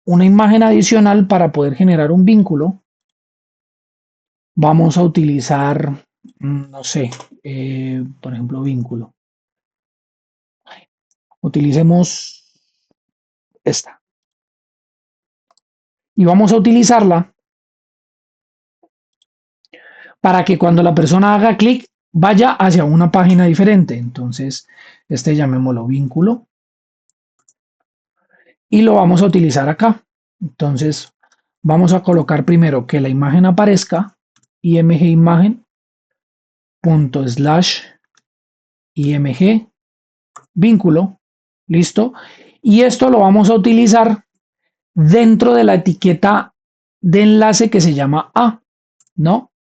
una imagen adicional para poder generar un vínculo. Vamos a utilizar, no sé, por ejemplo, vínculo. Utilicemos esta. Y vamos a utilizarla para que cuando la persona haga clic vaya hacia una página diferente. Entonces, este llamémoslo vínculo y lo vamos a utilizar acá. Entonces, vamos a colocar primero que la imagen aparezca, img imagen punto slash img vínculo, listo. Y esto lo vamos a utilizar dentro de la etiqueta de enlace que se llama A, ¿no?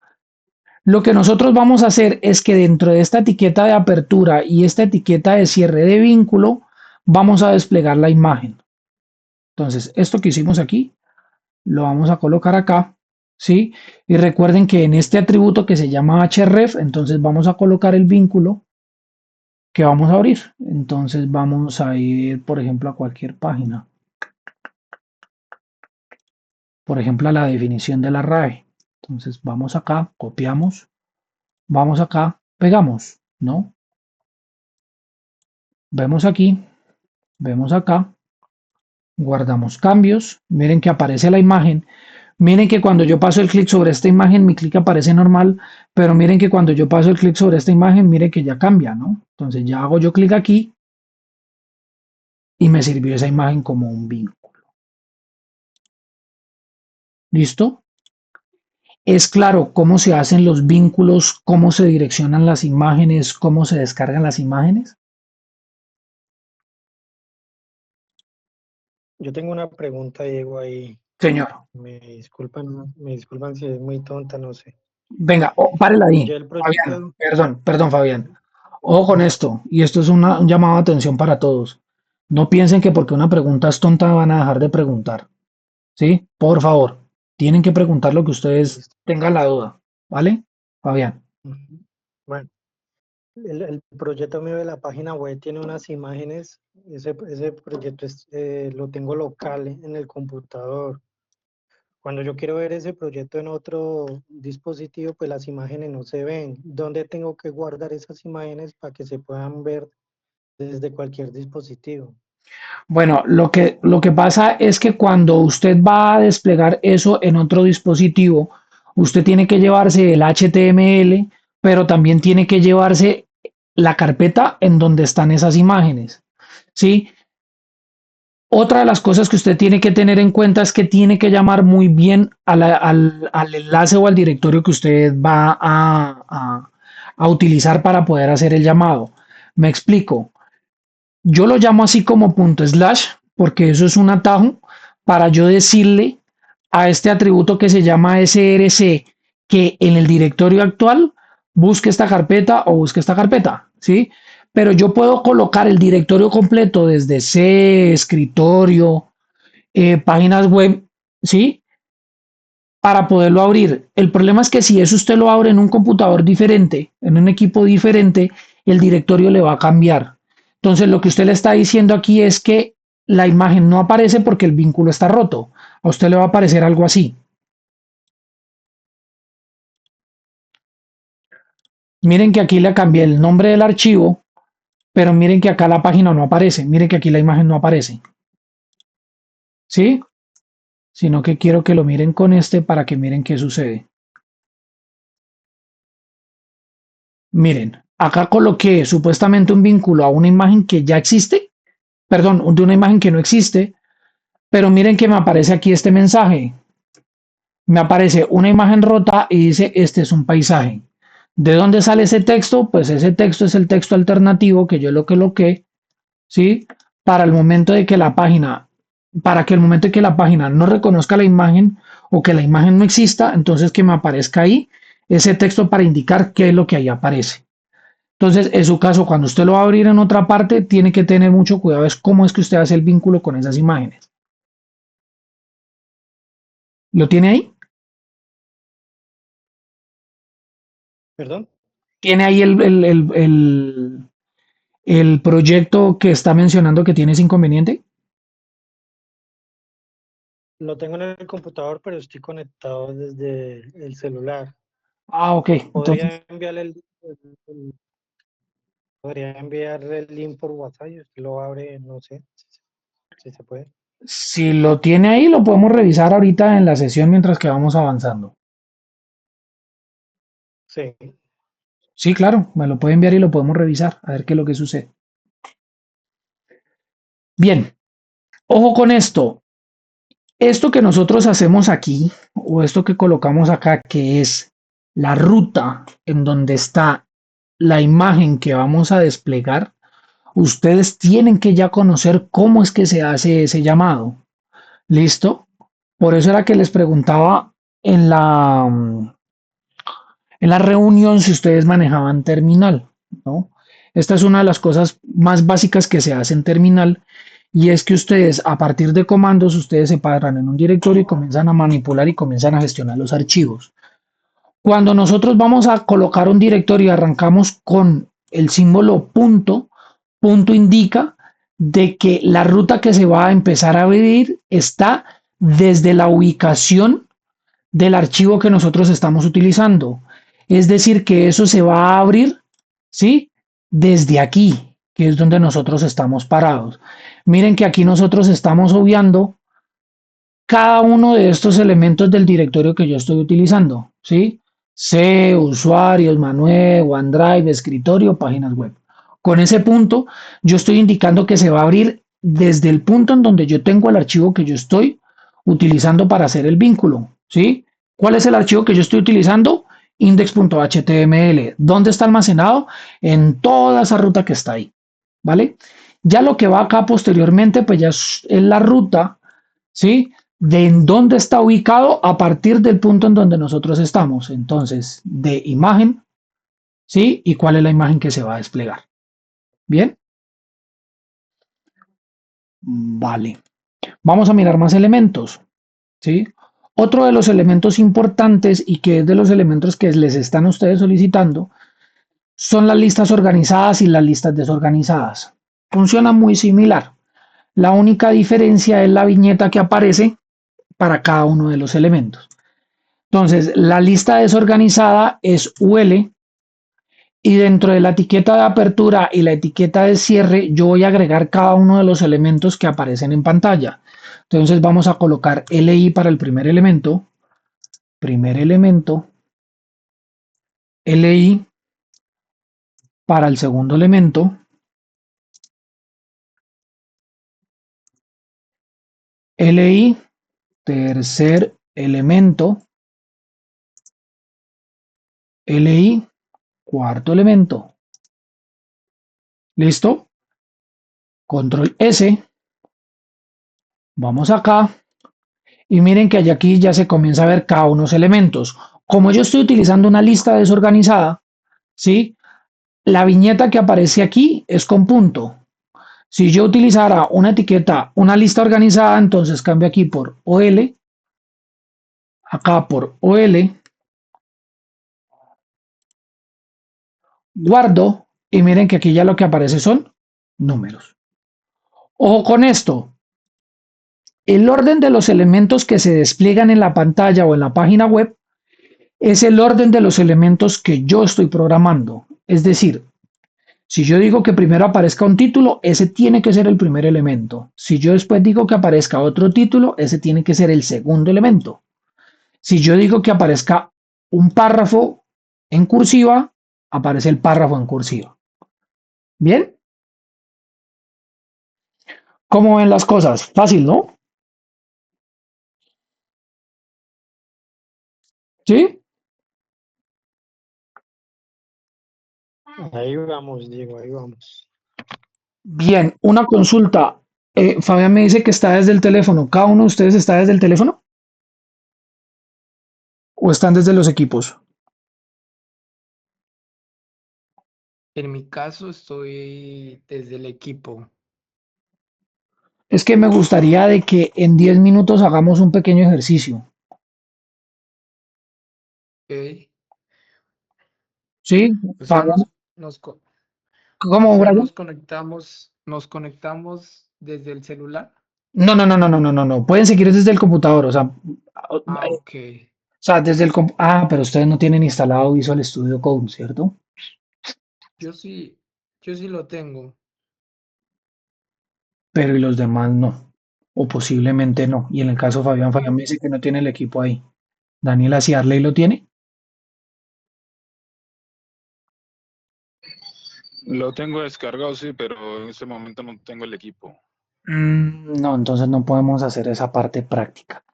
Lo que nosotros vamos a hacer es que dentro de esta etiqueta de apertura y esta etiqueta de cierre de vínculo, vamos a desplegar la imagen. Entonces, esto que hicimos aquí, lo vamos a colocar acá, ¿sí? Y recuerden que en este atributo que se llama href, entonces vamos a colocar el vínculo que vamos a abrir. Entonces vamos a ir, por ejemplo, a cualquier página. Por ejemplo, a la definición de la RAE. Entonces vamos acá, copiamos, vamos acá, pegamos, ¿no? Vemos aquí, vemos acá, guardamos cambios, miren que aparece la imagen, miren que cuando yo paso el clic sobre esta imagen, mi clic aparece normal, pero miren que cuando yo paso el clic sobre esta imagen, miren que ya cambia, ¿no? Entonces ya hago yo clic aquí y me sirvió esa imagen como un vínculo. ¿Listo? Es claro cómo se hacen los vínculos, cómo se direccionan las imágenes, cómo se descargan las imágenes. Yo tengo una pregunta, Diego, ahí. Señor, Me disculpan si es muy tonta, no sé. venga, párela ahí. Ya el Fabián, proyecto, perdón, Fabián. Ojo con esto, y esto es un llamado de atención para todos. No piensen que porque una pregunta es tonta van a dejar de preguntar. ¿Sí? Por favor, tienen que preguntar lo que ustedes tengan la duda. ¿Vale? Fabián. bueno, el proyecto mío de la página web tiene unas imágenes. Ese proyecto lo tengo local en el computador. Cuando yo quiero ver ese proyecto en otro dispositivo, pues las imágenes no se ven. ¿Dónde tengo que guardar esas imágenes para que se puedan ver desde cualquier dispositivo? Bueno, lo que pasa es que cuando usted va a desplegar eso en otro dispositivo, usted tiene que llevarse el HTML, pero también tiene que llevarse la carpeta en donde están esas imágenes. ¿Sí? Otra de las cosas que usted tiene que tener en cuenta es que tiene que llamar muy bien al enlace o al directorio que usted va a utilizar para poder hacer el llamado. Me explico. Yo lo llamo así como punto slash, porque eso es un atajo para yo decirle a este atributo que se llama src que en el directorio actual busque esta carpeta o busque esta carpeta, ¿sí? Pero yo puedo colocar el directorio completo desde C, escritorio, páginas web, ¿sí? Para poderlo abrir. El problema es que si eso usted lo abre en un computador diferente, en un equipo diferente, el directorio le va a cambiar. Entonces, lo que usted le está diciendo aquí es que la imagen no aparece porque el vínculo está roto. A usted le va a aparecer algo así. Miren que aquí le cambié el nombre del archivo, pero miren que acá la página no aparece. Miren que aquí la imagen no aparece. ¿Sí? Sino que quiero que lo miren con este para que miren qué sucede. Miren, acá coloqué supuestamente un vínculo a una imagen que ya existe, perdón, de una imagen que no existe, pero miren que me aparece aquí este mensaje. Me aparece una imagen rota y dice, este es un paisaje. ¿De dónde sale ese texto? Pues ese texto es el texto alternativo que yo lo coloqué, ¿sí? Para el momento de que la página, para que el momento de que la página no reconozca la imagen o que la imagen no exista, entonces que me aparezca ahí ese texto para indicar qué es lo que ahí aparece. Entonces, en su caso, cuando usted lo va a abrir en otra parte, tiene que tener mucho cuidado, es cómo es que usted hace el vínculo con esas imágenes. ¿Lo tiene ahí? ¿Perdón? ¿Tiene ahí el proyecto que está mencionando que tiene ese inconveniente? Lo tengo en el computador, pero estoy conectado desde el celular. Ah, ok. Entonces, Podría enviarle podría enviarle el link por WhatsApp y usted lo abre, no sé si se puede. si lo tiene ahí, lo podemos revisar ahorita en la sesión mientras que vamos avanzando. Sí, Sí, claro, me lo puede enviar y lo podemos revisar, a ver qué es lo que sucede. Bien, ojo con esto. Esto que nosotros hacemos aquí, o esto que colocamos acá, que es la ruta en donde está la imagen que vamos a desplegar, ustedes tienen que ya conocer cómo es que se hace ese llamado. ¿Listo? Por eso era que les preguntaba en la reunión si ustedes manejaban terminal, ¿no? Esta es una de las cosas más básicas que se hace en terminal y es que ustedes a partir de comandos ustedes se paran en un directorio y comienzan a manipular y comienzan a gestionar los archivos. Cuando nosotros vamos a colocar un directorio y arrancamos con el símbolo punto, punto indica de que la ruta que se va a empezar a abrir está desde la ubicación del archivo que nosotros estamos utilizando. Es decir, que eso se va a abrir, ¿sí? Desde aquí, que es donde nosotros estamos parados. Miren que aquí nosotros estamos obviando cada uno de estos elementos del directorio que yo estoy utilizando, ¿sí? C, usuarios, manual, OneDrive, escritorio, páginas web. Con ese punto, yo estoy indicando que se va a abrir desde el punto en donde yo tengo el archivo que yo estoy utilizando para hacer el vínculo, ¿sí? ¿Cuál es el archivo que yo estoy utilizando? Index.html. ¿Dónde está almacenado? En toda esa ruta que está ahí, ¿vale? Ya lo que va acá posteriormente, pues ya es la ruta, ¿sí? De en dónde está ubicado a partir del punto en donde nosotros estamos. Entonces, de imagen, ¿sí? Y cuál es la imagen que se va a desplegar. Bien, vale. Vamos a mirar más elementos, ¿sí? Otro de los elementos importantes y que es de los elementos que les están ustedes solicitando son las listas organizadas y las listas desorganizadas. Funciona muy similar. La única diferencia es la viñeta que aparece para cada uno de los elementos. Entonces, la lista desorganizada es UL y dentro de la etiqueta de apertura y la etiqueta de cierre yo voy a agregar cada uno de los elementos que aparecen en pantalla. Entonces vamos a colocar LI para el primer elemento, LI para el segundo elemento, LI, tercer elemento, LI, cuarto elemento. ¿Listo? Control S. Vamos acá. Y miren que allá aquí ya se comienza a ver cada uno de los elementos. Como yo estoy utilizando una lista desorganizada, ¿sí? La viñeta que aparece aquí es con punto. Si yo utilizara una etiqueta, una lista organizada, entonces cambio aquí por OL, acá por OL, guardo y miren que aquí ya lo que aparece son números. Ojo con esto, el orden de los elementos que se despliegan en la pantalla o en la página web es el orden de los elementos que yo estoy programando. Es decir, si yo digo que primero aparezca un título, ese tiene que ser el primer elemento. Si yo después digo que aparezca otro título, ese tiene que ser el segundo elemento. Si yo digo que aparezca un párrafo en cursiva, aparece el párrafo en cursiva. ¿Bien? ¿Cómo ven las cosas? Fácil, ¿no? ¿Sí? Ahí vamos, Diego, ahí vamos. Bien, una consulta. Fabián me dice que está desde el teléfono. ¿Cada uno de ustedes está desde el teléfono? ¿O están desde los equipos? En mi caso estoy desde el equipo. Es que me gustaría de que en 10 minutos hagamos un pequeño ejercicio. ¿Ok? ¿Sí? O sea, Fabián, o ¿cómo, sea, Brian? nos conectamos desde el celular. No, no, no, no, no, no, no, no. Pueden seguir desde el computador. Ah, ok. Desde el pero ustedes no tienen instalado Visual Studio Code, ¿cierto? Yo sí, yo sí lo tengo. Pero y los demás no. O posiblemente no. Y en el caso de Fabián, Fabián me dice que no tiene el equipo ahí. Daniel Aciarley lo tiene. Lo tengo descargado, sí, pero en este momento no tengo el equipo. No, entonces no podemos hacer esa parte práctica.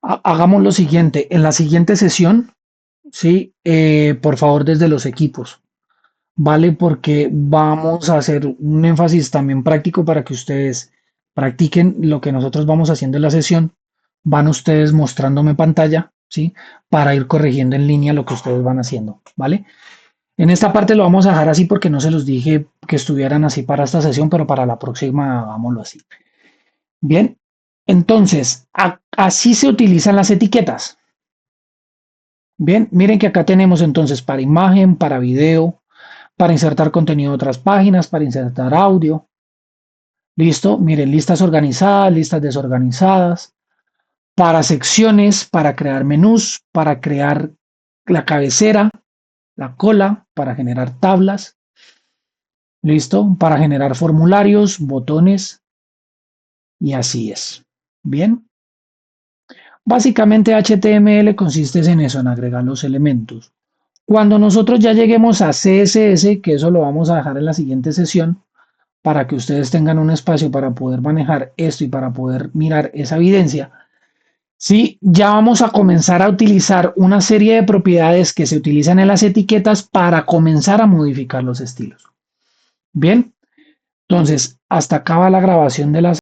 Hagamos lo siguiente. En la siguiente sesión, sí, por favor, desde los equipos. ¿Vale? Porque vamos a hacer un énfasis también práctico para que ustedes practiquen lo que nosotros vamos haciendo en la sesión. Van ustedes mostrándome pantalla, ¿sí? Para ir corrigiendo en línea lo que ustedes van haciendo, ¿vale? En esta parte lo vamos a dejar así porque no se los dije que estuvieran así para esta sesión, pero para la próxima hagámoslo así. Bien, entonces, así se utilizan las etiquetas. Bien, miren que acá tenemos entonces para imagen, para video, para insertar contenido de otras páginas, para insertar audio. Listo, miren, listas organizadas, listas desorganizadas, para secciones, para crear menús, para crear la cabecera, la cola, para generar tablas. Listo, para generar formularios, botones y así es. Bien, básicamente HTML consiste en eso, en agregar los elementos. Cuando nosotros ya lleguemos a CSS, que eso lo vamos a dejar en la siguiente sesión, para que ustedes tengan un espacio para poder manejar esto y para poder mirar esa evidencia, sí, ya vamos a comenzar a utilizar una serie de propiedades que se utilizan en las etiquetas para comenzar a modificar los estilos. Bien, entonces, hasta acá va la grabación de las